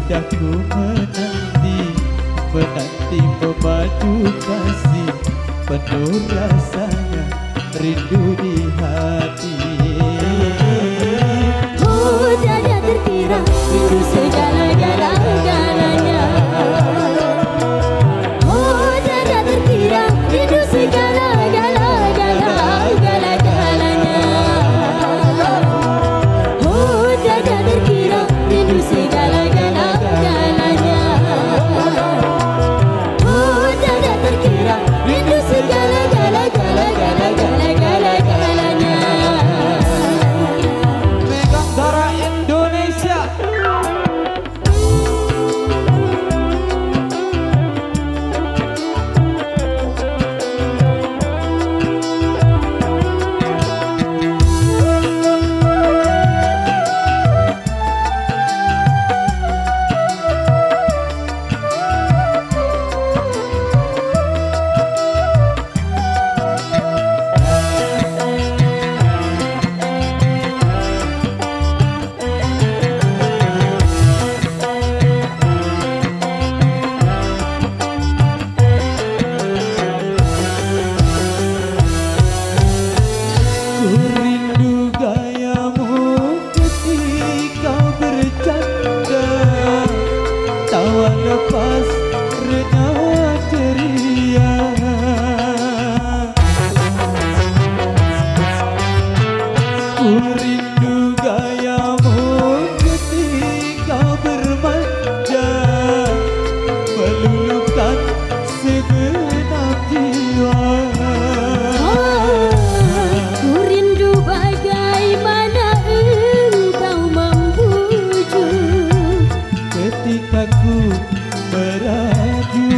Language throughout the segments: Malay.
sudah ku menanti memadu kasih, penuh rasanya rindu di hati. Oh tiada terkira itu segala-galanya. Oh tiada terkira itu segala-galanya. Oh tiada terkira itu segala-galanya. Oh tiada terkira itu segala-galanya. Megantara Indonesia. Lepas renyah ceria, ku rindu gayamu ketika bermanja, meluluhkan segenap jiwa. Ku rindu bagaimana engkau membujuk ketika ku meraju.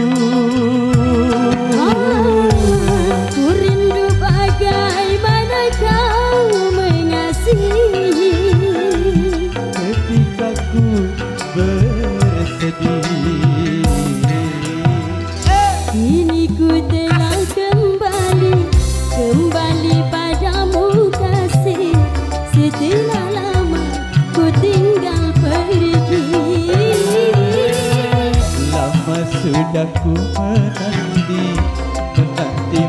Ku rindu bagaimana kau mengasihi ketika ku bersedih. Kini ku telah kembali padamu kasih, setelah lama ku tinggal pergi. Lama sudah ku menanti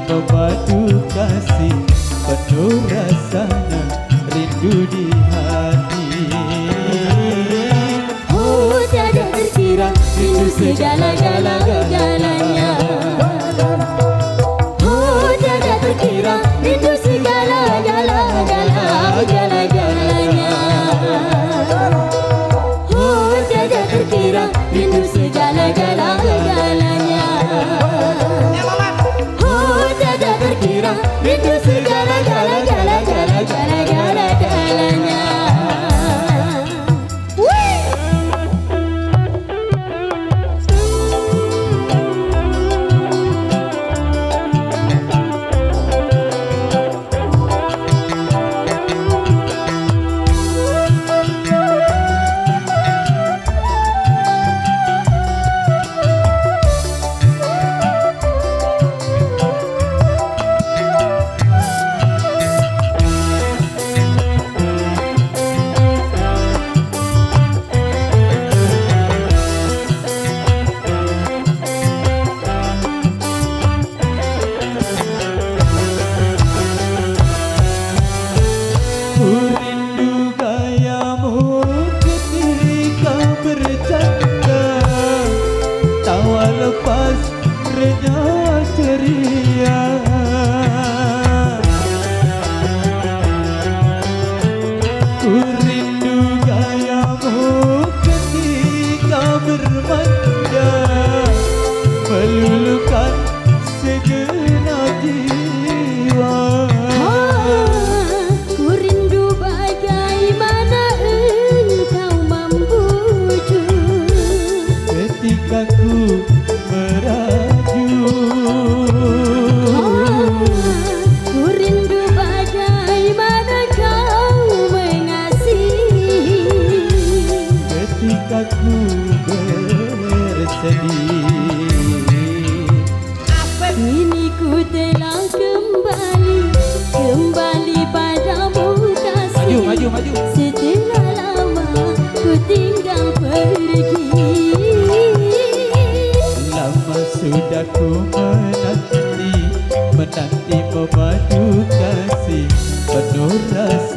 memadu kasih, penuh rasanya rindu di hati. Oh tiada terkira rindu segala-galanya. Oh tiada terkira rindu segala-galanya. Oh tiada terkira rindu segala-galanya. Oh tiada terkira rindu segala-galanya. Lepas renyah ceria, ku rindu gayamu ketika bermanja, meluluhkan segenap jiwa. Ku rindu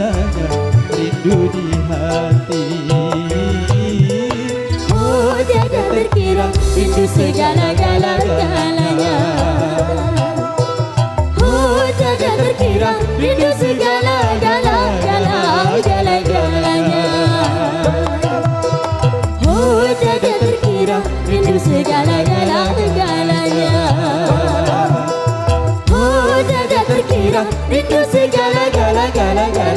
rasanya rindu di hati. Oh tiada terkira rindu segala-galanya. Oh tiada terkira rindu segala-galanya. Oh tiada terkira rindu segala-galanya. Oh tiada terkira rindu segala-galanya.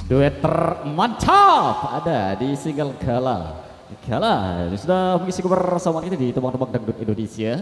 Duet termantap ada di single Gala. Gala sudah mengisi kebersamaan kita di Tembang-Tembang Dangdut Indonesia.